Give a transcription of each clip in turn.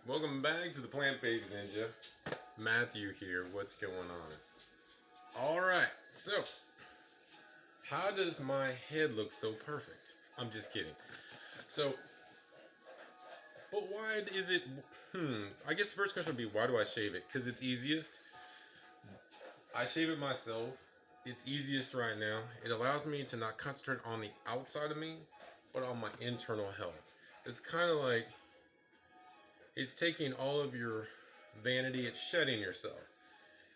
Welcome back to the Plant-Based Ninja. Matthew here. What's going on? All right. So, how does my head look so perfect? I'm just kidding. So, but why is it? I guess the first question would be, why do I shave it? Because it's easiest. I shave it myself. It's easiest right now. It allows me to not concentrate on the outside of me, but on my internal health. It's kind of like it's taking all of your vanity, it's shedding yourself,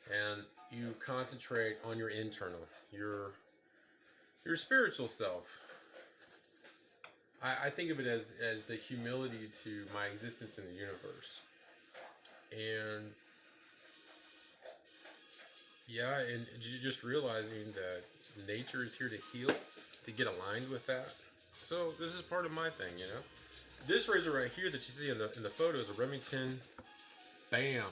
and you concentrate on your internal, your spiritual self. I think of it as the humility to my existence in the universe, and yeah, and just realizing that nature is here to heal, to get aligned with that. So this is part of my thing, you know. This razor right here that you see in the photo is a Remington. Bam!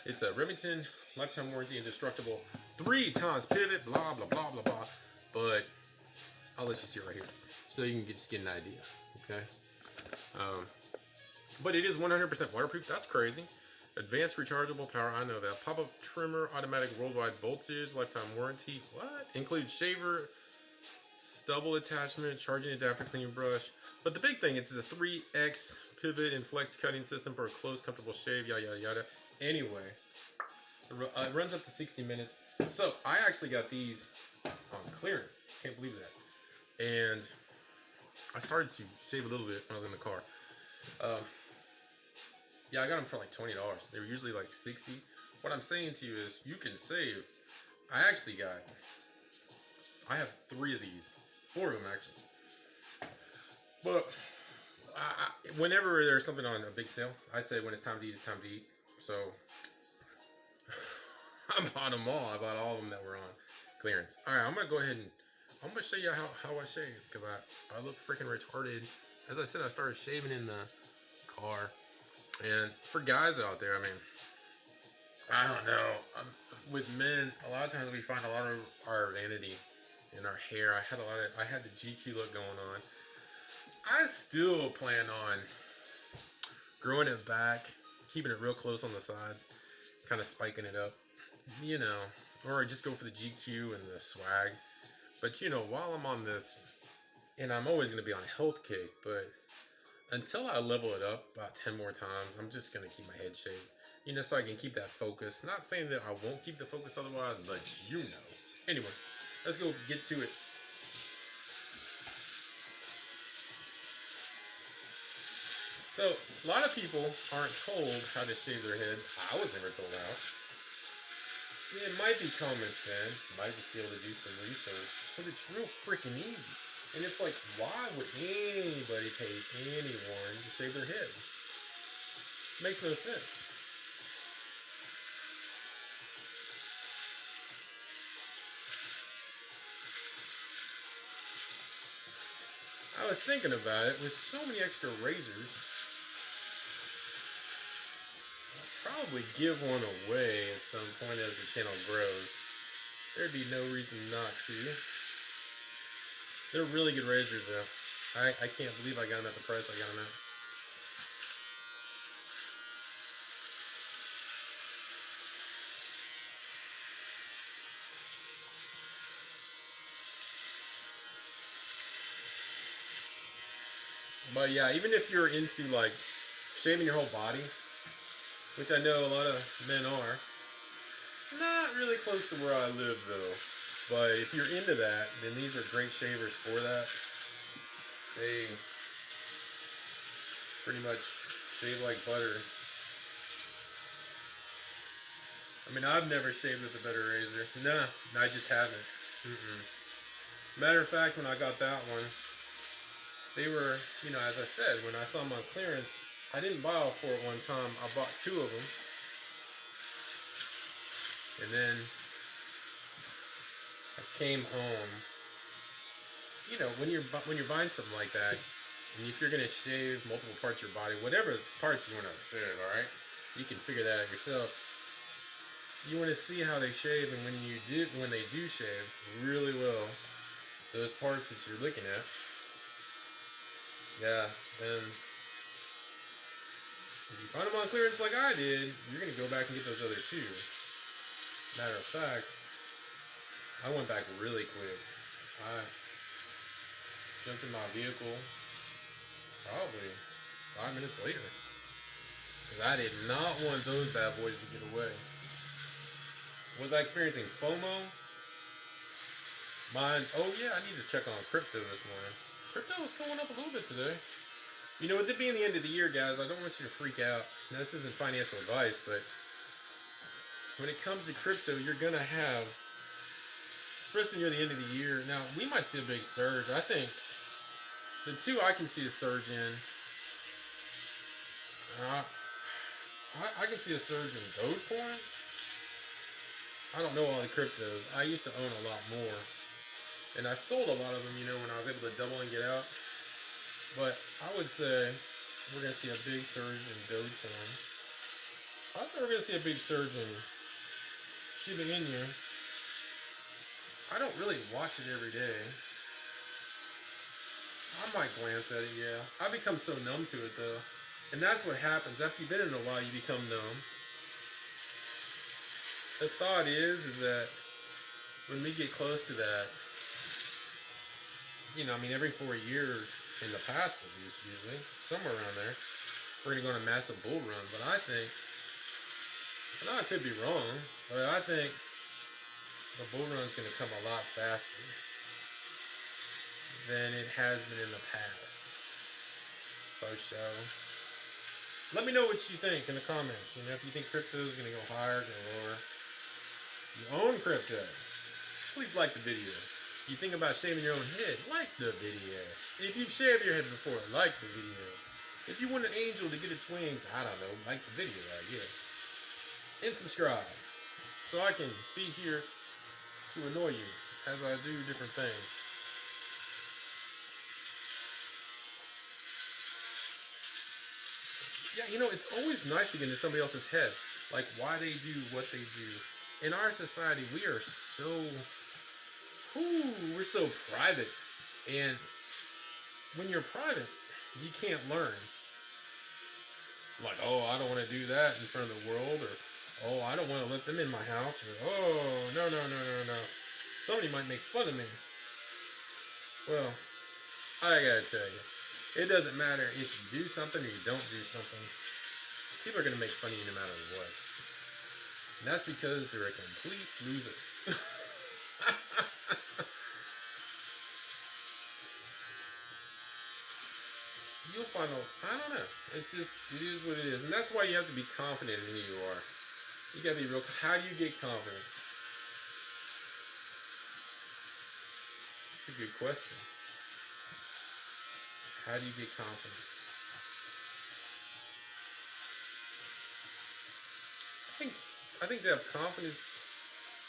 It's a Remington lifetime warranty, indestructible, 3 times pivot, blah blah blah blah blah. But I'll let you see it right here, so you can just get an idea. Okay. Um, but it is 100% waterproof. That's crazy. Advanced rechargeable power. I know that. Pop-up trimmer, automatic worldwide voltage, lifetime warranty. What? Includes shaver, stubble attachment, charging adapter, cleaning brush. But the big thing, it's the 3X pivot and flex cutting system for a close, comfortable shave. Yada yada yada. Anyway, it runs up to 60 minutes. So I actually got these on clearance. Can't believe that. And I started to shave a little bit when I was in the car. Um, yeah, I got them for like $20. They were usually like 60. What I'm saying to you is, you can save. I have 3 of these, 4 of them actually. But whenever there's something on a big sale, I say when it's time to eat, it's time to eat. So I bought them all. I bought all of them that were on clearance. All right, I'm gonna go ahead and I'm gonna show you how I shave, because I look freaking retarded. As I said, I started shaving in the car. And for guys out there, I mean, I don't know. With men, a lot of times we find a lot of our vanity in our hair. I had the GQ look going on. I still plan on growing it back, keeping it real close on the sides, kind of spiking it up, you know, or just go for the GQ and the swag. But you know, while I'm on this, and I'm always going to be on a health kick, but until I level it up about 10 more times, I'm just going to keep my head shaved. You know, so I can keep that focus. Not saying that I won't keep the focus otherwise, but you know. Anyway, let's go get to it. So, a lot of people aren't told how to shave their head. I was never told how. It might be common sense. You might just be able to do some research. But it's real freaking easy. And it's like, why would anybody pay anyone to shave their head? Makes no sense. I was thinking about it. With so many extra razors, I'll probably give one away at some point as the channel grows. There'd be no reason not to. They're really good razors, though. I can't believe I got them at the price I got them at. But yeah, even if you're into like shaving your whole body, which I know a lot of men are, not really close to where I live though. But if you're into that, then these are great shavers for that. They pretty much shave like butter. I mean, I've never shaved with a better razor. Nah, I just haven't. Matter of fact, when I got that one, they were, you know, as I said, when I saw them on clearance, I didn't buy all 4 at one time. I bought 2 of them. And then I came home. You know, when you're buying something like that, and if you're gonna shave multiple parts of your body, whatever parts you want to shave, all right, you can figure that out yourself. You want to see how they shave, and when they do shave really well, those parts that you're looking at, yeah, then If you find them on clearance like I did, you're gonna go back and get those other two. Matter of fact, I went back really quick. I jumped in my vehicle probably 5 minutes later. Because I did not want those bad boys to get away. Was I experiencing FOMO? Mine, oh yeah, I need to check on crypto this morning. Crypto is going up a little bit today. You know, with it being the end of the year, guys, I don't want you to freak out. Now, this isn't financial advice, but when it comes to crypto, you're going to have, especially near the end of the year, now, we might see a big surge. I think the two I can see a surge in, I can see a surge in Dogecoin. I don't know all the cryptos. I used to own a lot more. And I sold a lot of them, you know, when I was able to double and get out. But I would say we're going to see a big surge in Dogecoin. I'd say we're going to see a big surge in Shiba Inu. I don't really watch it every day. I might glance at it, yeah. I become so numb to it, though. And that's what happens. After you've been in it a while, you become numb. The thought is that when we get close to that, you know, I mean, every 4 years in the past, at least, usually, somewhere around there, we're going to go on a massive bull run. But I think, and I could be wrong, but I think the bull run is going to come a lot faster than it has been in the past. So, let me know what you think in the comments. You know, if you think crypto is going to go higher or lower. You own crypto, please like the video. If you think about shaving your own head, like the video. If you've shaved your head before, like the video. If you want an angel to get its wings, I don't know, like the video, I guess. And subscribe, so I can be here to annoy you as I do different things. Yeah, you know, it's always nice to get into somebody else's head, like why they do what they do. In our society, we are so, we're so private. And when you're private, you can't learn. Like, oh, I don't want to do that in front of the world, or, oh, I don't want to let them in my house, or, oh, no. Somebody might make fun of me. Well, I gotta tell you, it doesn't matter if you do something or you don't do something. People are gonna make fun of you no matter what. And that's because they're a complete loser. You'll find out, I don't know. It's just, it is what it is. And that's why you have to be confident in who you are. You gotta be real. How do you get confidence? That's a good question. How do you get confidence? I think to have confidence,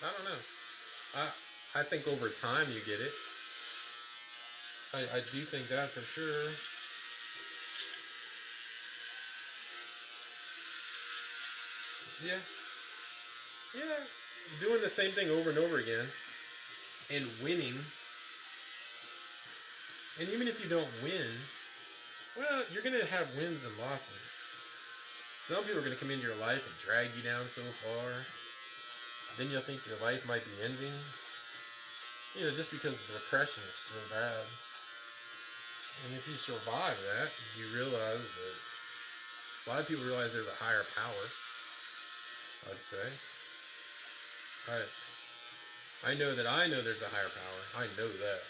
I don't know. I think over time you get it. I do think that for sure. Yeah. Yeah. Doing the same thing over and over again and winning. And even if you don't win, well, you're going to have wins and losses. Some people are going to come into your life and drag you down so far. Then you'll think your life might be ending. You know, just because the depression is so bad. And if you survive that, you realize that a lot of people realize there's a higher power, I'd say. I know that I know there's a higher power. I know that.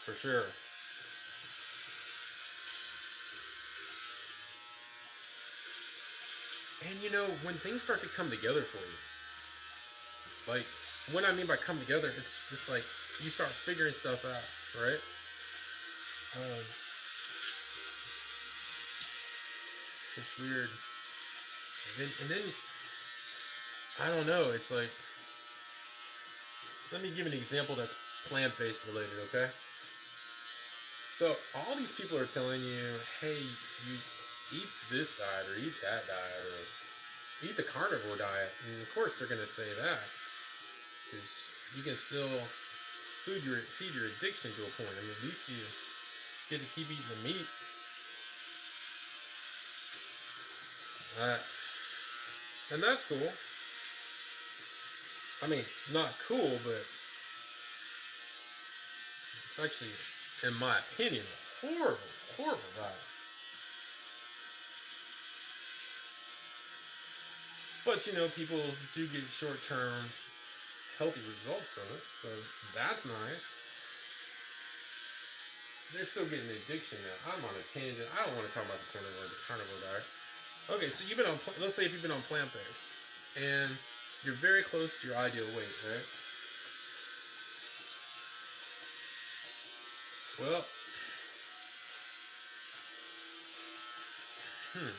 For sure. And you know, when things start to come together for you, like, what I mean by come together, it's just like you start figuring stuff out, right? It's weird. And then, I don't know, it's like, let me give an example that's plant-based related, okay? So, all these people are telling you, hey, you eat this diet or eat that diet or eat the carnivore diet, and of course they're going to say that because you can still feed your addiction to a point. I mean, at least you get to keep eating the meat. Uh, and that's cool. I mean, not cool, but it's actually, in my opinion, a horrible, horrible diet. But you know, people do get short-term healthy results from it, so that's nice. They're still getting the addiction now. I'm on a tangent. I don't want to talk about the carnivore diet. Okay, so you've been on. Let's say if you've been on plant-based, and you're very close to your ideal weight, right? Well, hmm.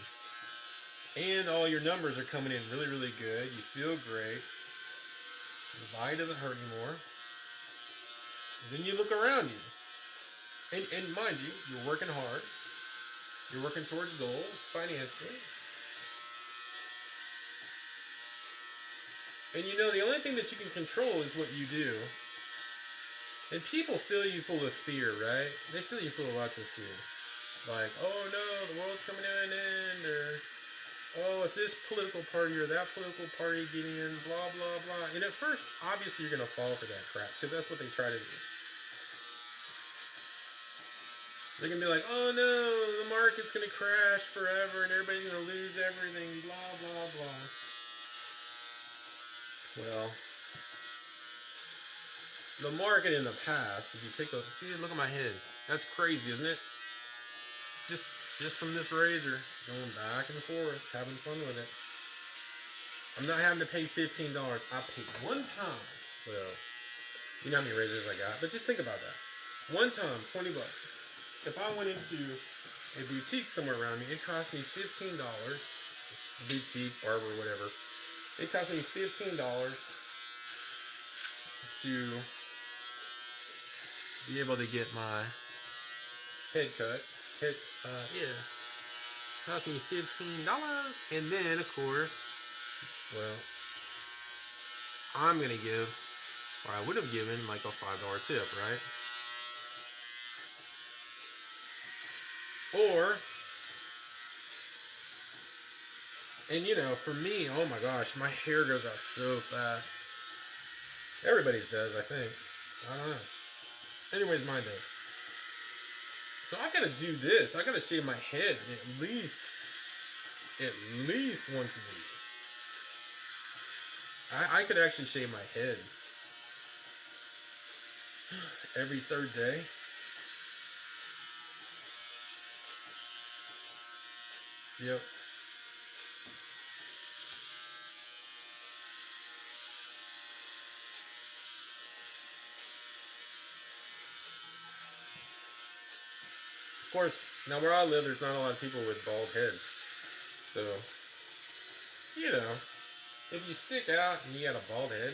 And all your numbers are coming in really, really good. You feel great. Your body doesn't hurt anymore. Then you look around you, and mind you, you're working hard. You're working towards goals financially. And you know, the only thing that you can control is what you do. And people fill you full of fear, right? They fill you full of lots of fear. Like, oh no, the world's coming to an end, or oh, if this political party or that political party getting in, blah, blah, blah. And at first, obviously, you're going to fall for that crap, because that's what they try to do. They're going to be like, oh no, the market's going to crash forever, and everybody's going to lose everything, blah, blah, blah. Well, the market in the past, if you take a see, look at my head. That's crazy, isn't it? It's just from this razor, going back and forth, having fun with it. I'm not having to pay $15. I paid one time. Well, you know how many razors I got, but just think about that. One time, $20. If I went into a boutique somewhere around me, it cost me $15. Boutique, barber, whatever. It cost me $15 to be able to get my head cut. Yeah, cost me $15, and then of course, well, I'm gonna give, or I would have given like a $5 tip, right? Or, and you know, for me, oh my gosh, my hair grows out so fast. Everybody's does, I think. I don't know. Anyways, mine does. So I gotta do this. I gotta shave my head at least once a week. I could actually shave my head every third day. Yep. Of course, now where I live, there's not a lot of people with bald heads. So, you know, if you stick out and you got a bald head,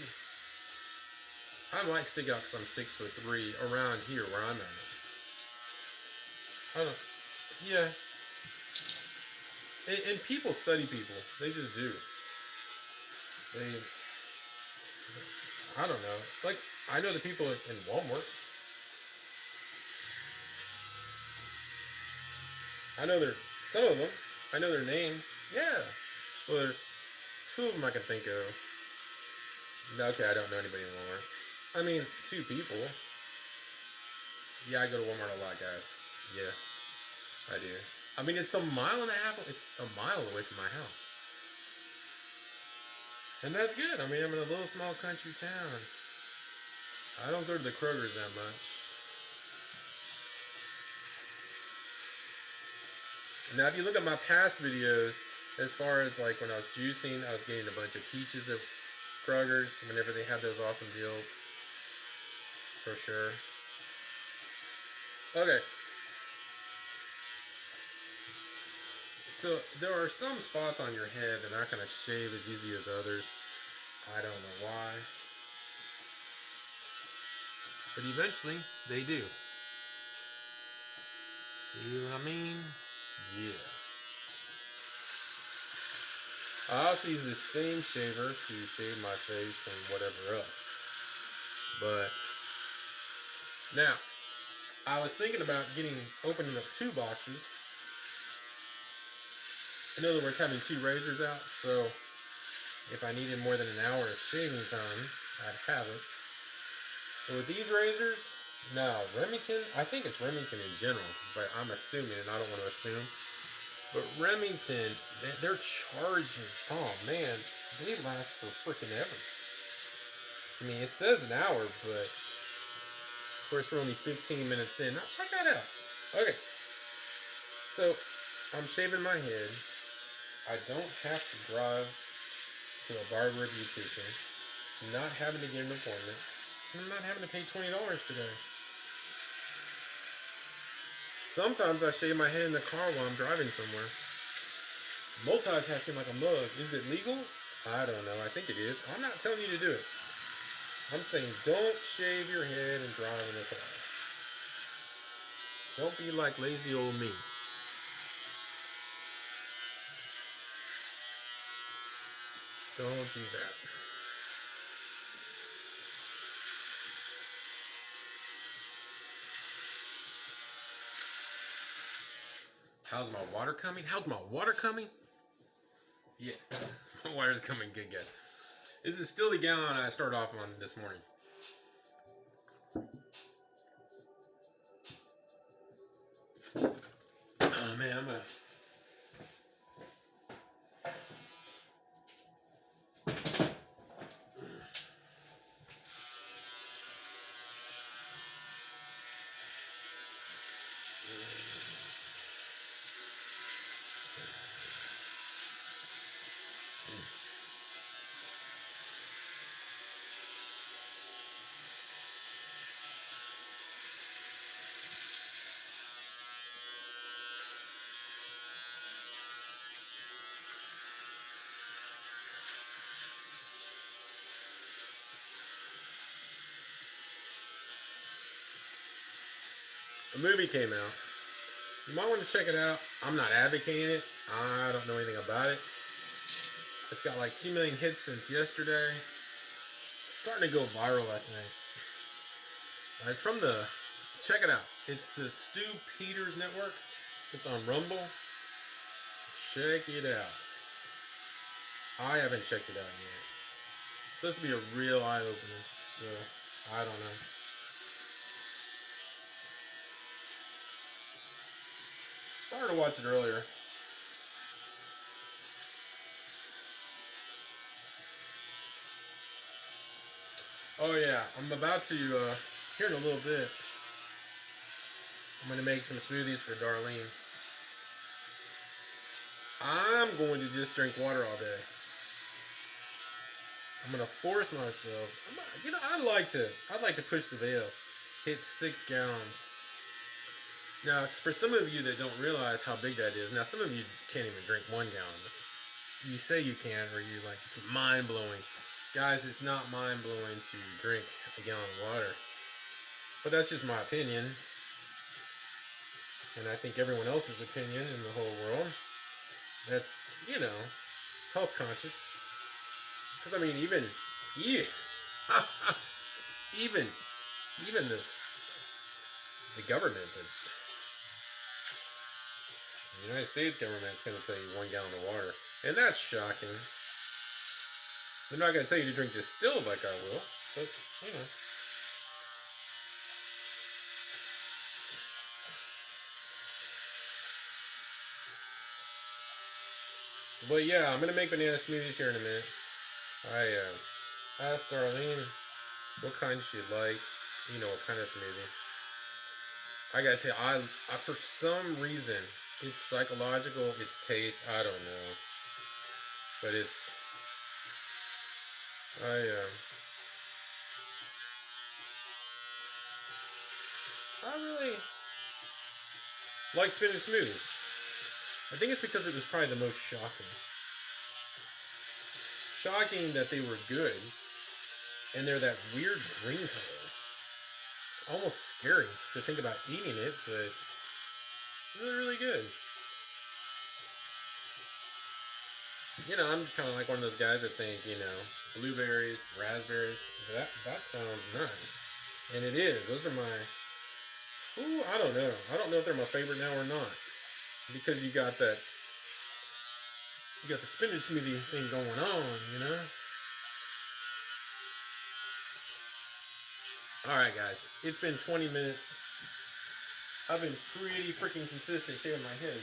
I might stick out because I'm 6'3" around here where I'm at. I don't. Yeah, and people study people. They just do. They. I don't know. Like I know the people in Walmart. I know their some of them. I know their names. Yeah. Well, there's two of them I can think of. Okay, I don't know anybody in Walmart. I mean, two people. Yeah, I go to Walmart a lot, guys. Yeah, I do. I mean, it's a mile and a half. It's a mile away from my house, and that's good. I mean, I'm in a little small country town. I don't go to the Kroger's that much. Now, if you look at my past videos, as far as like when I was juicing, I was getting a bunch of peaches at Kroger's whenever they had those awesome deals, for sure. Okay, so there are some spots on your head that aren't going to shave as easy as others. I don't know why, but eventually they do. See what I mean? Yeah. I also use the same shaver to shave my face and whatever else. But now, I was thinking about opening up two boxes In other words, having two razors out, so if I needed more than an hour of shaving time, I'd have it. But with these razors, no, Remington, I think it's Remington in general, but I'm assuming, and I don't want to assume. But Remington, their charges, oh man, they last for freaking ever. I mean, it says an hour, but of course we're only 15 minutes in. Now check that out. Okay, so I'm shaving my head. I don't have to drive to a barber or beautician. I'm not having to get an appointment. I'm not having to pay $20 today. Sometimes I shave my head in the car while I'm driving somewhere. Multitasking like a mug. Is it legal? I don't know. I think it is. I'm not telling you to do it. I'm saying don't shave your head and drive in the car. Don't be like lazy old me. Don't do that. How's my water coming? How's my water coming? Yeah, my water's coming good, good. This is still the gallon I started off on this morning. Oh man, I'm gonna. A movie came out. You might want to check it out. I'm not advocating it. I don't know anything about it. It's got like 2 million hits since yesterday. It's starting to go viral, I think. It's from the. Check it out. It's the Stu Peters Network. It's on Rumble. Check it out. I haven't checked it out yet. It's supposed to be a real eye opener. So, I don't know. Started to watch it earlier. Oh yeah, I'm about to, here in a little bit, I'm going to make some smoothies for Darlene. I'm going to just drink water all day. I'm going to force myself. I'd like to push the veil. Hit 6 gallons. Now, for some of you that don't realize how big that is, now some of you can't even drink 1 gallon. You say you can, or you like, it's mind blowing. Guys, it's not mind blowing to drink a gallon of water. But that's just my opinion. And I think everyone else's opinion in the whole world. That's, health conscious. Because, I mean, even the government, the United States government is going to tell you 1 gallon of water. And that's shocking. They're not going to tell you to drink distilled like I will, but, But yeah, I'm going to make banana smoothies here in a minute. I asked Darlene what kind she'd like, what kind of smoothie. I gotta tell you, I for some reason, it's psychological, it's taste, I don't know. But I really like spinach smoothies. I think it's because it was probably the most shocking. Shocking that they were good, and they're that weird green color. Almost scary to think about eating it, but really, really good. I'm just kind of like one of those guys that think, blueberries, raspberries, that sounds nice. And it is. Those are I don't know. I don't know if they're my favorite now or not. Because you got that You got the spinach smoothie thing going on, you know? Alright, guys. It's been 20 minutes. I've been pretty freaking consistent shaving my head.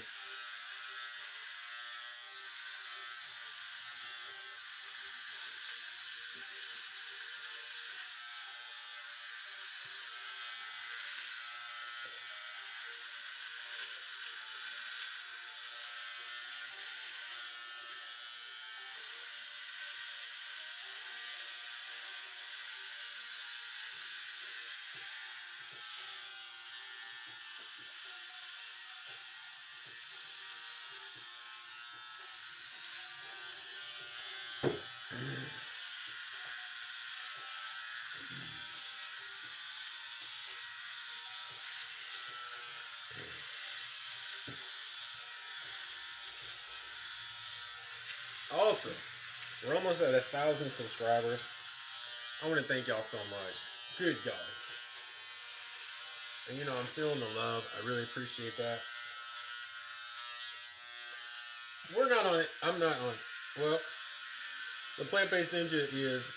Also, we're almost at 1,000 subscribers. I want to thank y'all so much. Good God. And you know, I'm feeling the love. I really appreciate that. We're not on it. I'm not on it. Well, the Plant Based Ninja is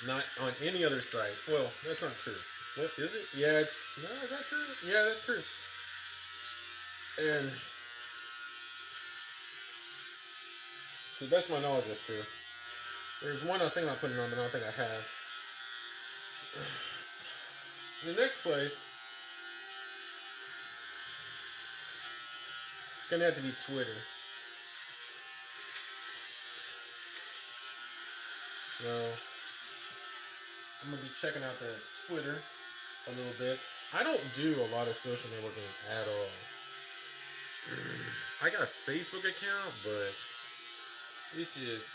not on any other site. Well, that's not true. What is it? Yeah, it's no, is that true? Yeah, that's true. And to the best of my knowledge, that's true. There's one I was thinking about putting on, but I don't think I have. The next place is gonna have to be Twitter. So I'm gonna be checking out the Twitter a little bit. I don't do a lot of social networking at all. I got a Facebook account, but it's just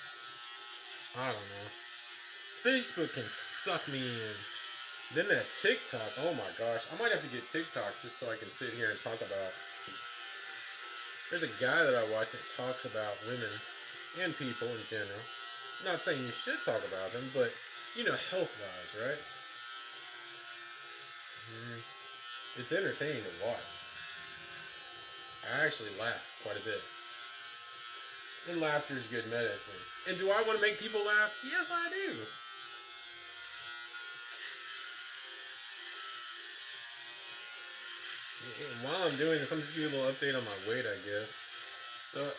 I don't know. Facebook can suck me in. Then that TikTok, oh my gosh. I might have to get TikTok just so I can sit here and talk about. There's a guy that I watch that talks about women and people in general. I'm not saying you should talk about them, but you know, health wise, right? It's entertaining to watch. I actually laugh quite a bit. And laughter is good medicine. And do I want to make people laugh? Yes, I do. While I'm doing this, I'm just giving you a little update on my weight, I guess. So,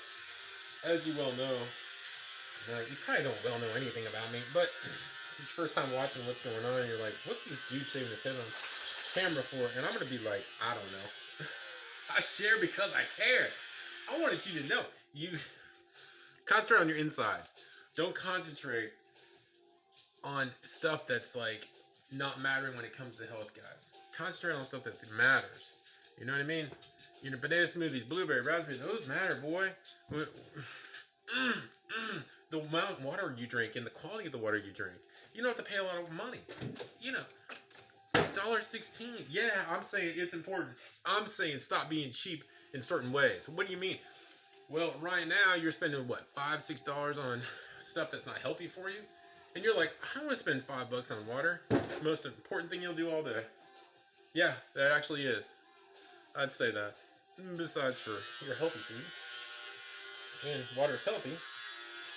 as you well know, you probably don't well know anything about me, but it's your first time watching what's going on, and you're like, what's this dude shaving his head on camera for? And I'm going to be like, I don't know. I share because I care. I wanted you to know. You concentrate on your insides. Don't concentrate on stuff that's like not mattering when it comes to health, guys. Concentrate on stuff that matters. You know what I mean? You know, banana smoothies, blueberry, raspberry, those matter, boy. The amount of water you drink and the quality of the water you drink. You don't have to pay a lot of money. You know, $1.16. Yeah, I'm saying it's important. I'm saying stop being cheap in certain ways. What do you mean? Well, right now you're spending what, $5, $6 on stuff that's not healthy for you, and you're like, I don't want to spend $5 on water. Most important thing you'll do all day. Yeah, that actually is. I'd say that. Besides for your healthy food, and water's healthy,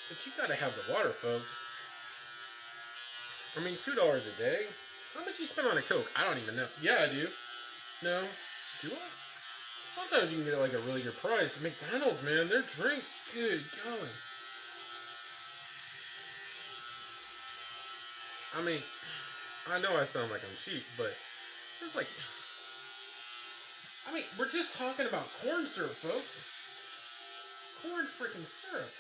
but you gotta have the water, folks. I mean, $2 a day. How much you spend on a Coke? I don't even know. Yeah, I do. No, do I? Sometimes you can get like a really good price. McDonald's, man, their drinks, good going. I mean, I know I sound like I'm cheap, but it's like, I mean, we're just talking about corn syrup, folks. Corn freaking syrup.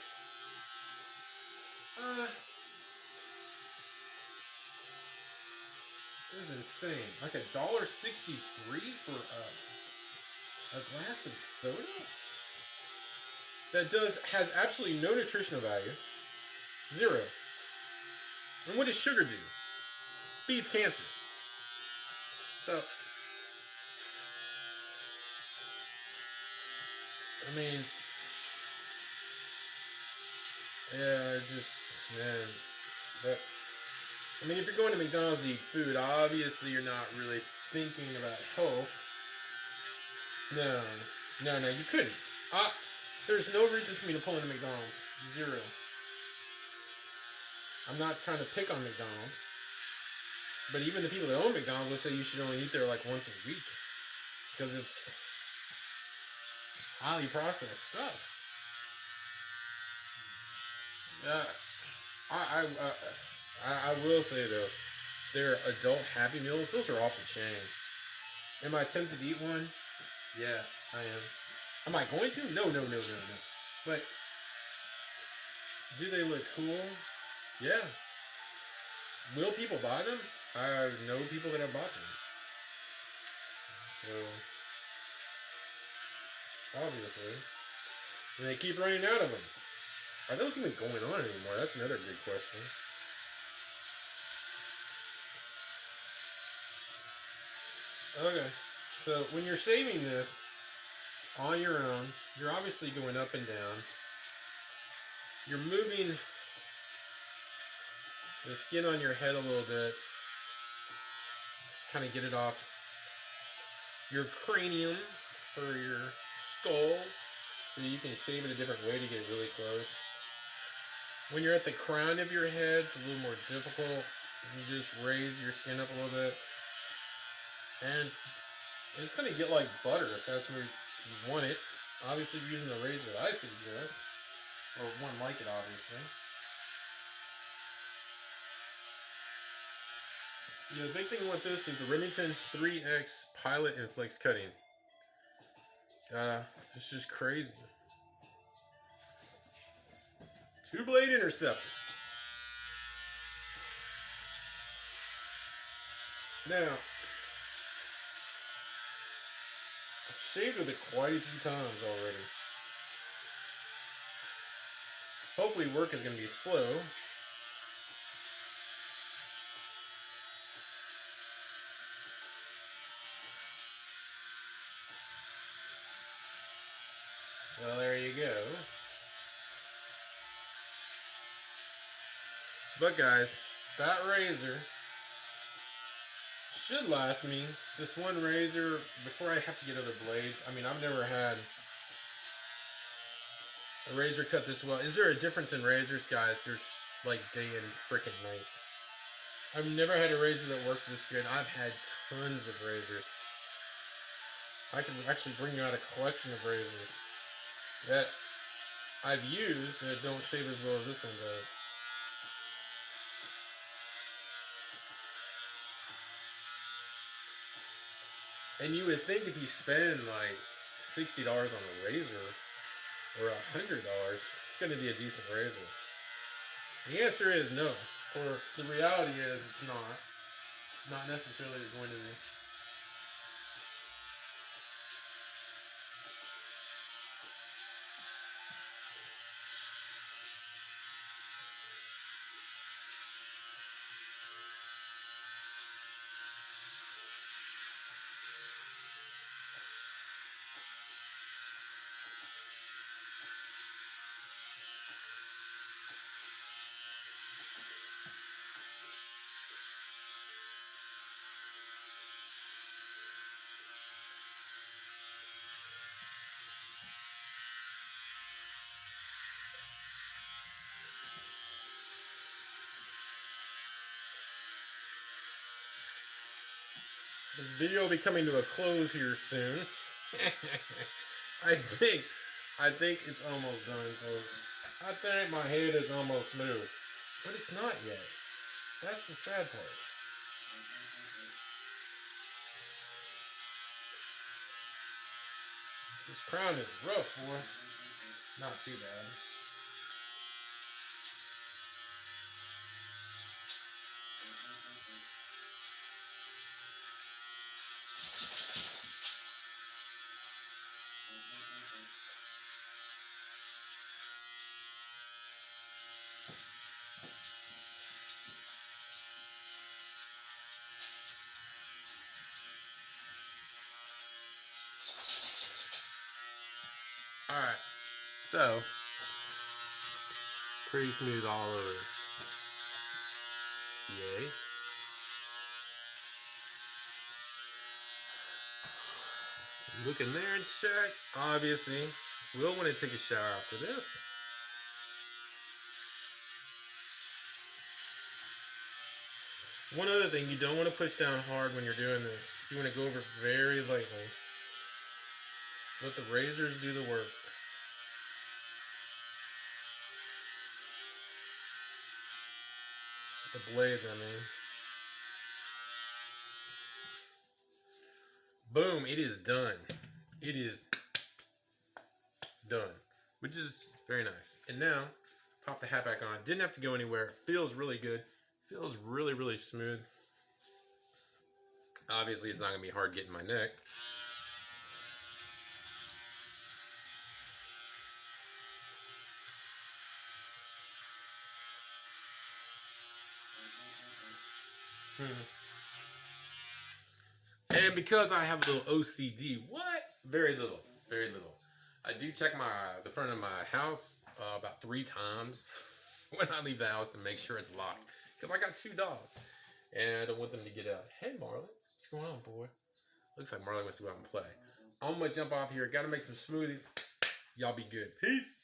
This is insane. Like $1.63 for a glass of soda? That has absolutely no nutritional value. Zero. And what does sugar do? Feeds cancer. So, I mean, yeah, it's just, man, that, I mean, if you're going to McDonald's to eat food, obviously you're not really thinking about health. No, you couldn't. There's no reason for me to pull into McDonald's. Zero. I'm not trying to pick on McDonald's, but even the people that own McDonald's will say you should only eat there like once a week because it's highly processed stuff. Uh, I will say though, their adult Happy Meals, those are off the chain. Am I tempted to eat one? Yeah, I am. Am I going to? No, no, no, no, no. But do they look cool? Yeah. Will people buy them? I know people that have bought them. So, obviously. And they keep running out of them. Are those even going on anymore? That's another big question. Okay. So, when you're saving this on your own, you're obviously going up and down. You're moving the skin on your head a little bit. Just kind of get it off your cranium or your skull so you can shave it a different way to get really close. When you're at the crown of your head, it's a little more difficult. You just raise your skin up a little bit. And it's going to get like butter if that's where you want it. Obviously, if you're using the razor that I suggest, or one like it, obviously. Yeah, the big thing with this is the Remington 3X Pilot and Flex Cutting. It's just crazy. 2-blade interceptor. Now, I've shaved with it quite a few times already. Hopefully work is going to be slow. Well, there you go. But guys, that razor should last me. This one razor, before I have to get other blades. I mean, I've never had a razor cut this well. Is there a difference in razors, guys? There's like day and freaking night. I've never had a razor that works this good. I've had tons of razors. I can actually bring out a collection of razors that I've used that don't shave as well as this one does. And you would think if you spend like $60 on a razor or $100, it's going to be a decent razor. The answer is no. Or the reality is it's not. Not necessarily going to be. This video will be coming to a close here soon. I think I think it's almost done, folks. I think my head is almost smooth. But it's not yet. That's the sad part. This crown is rough, boy. Not too bad. Alright. So, pretty smooth all over. Yay. Look in there and check. Obviously, Will want to take a shower after this. One other thing, you don't want to push down hard when you're doing this. You want to go over it very lightly. Let the razors do the work. The blades, I mean. Boom, it is done. It is done, which is very nice. And now, pop the hat back on. Didn't have to go anywhere. Feels really good. Feels really, really smooth. Obviously, it's not going to be hard getting my neck. And because I have a little OCD, very little, very little. I do check the front of my house about 3 times when I leave the house to make sure it's locked. Because I got 2 dogs, and I don't want them to get out. Hey, Marley, what's going on, boy? Looks like Marley wants to go out and play. I'm gonna jump off here. Got to make some smoothies. Y'all be good. Peace.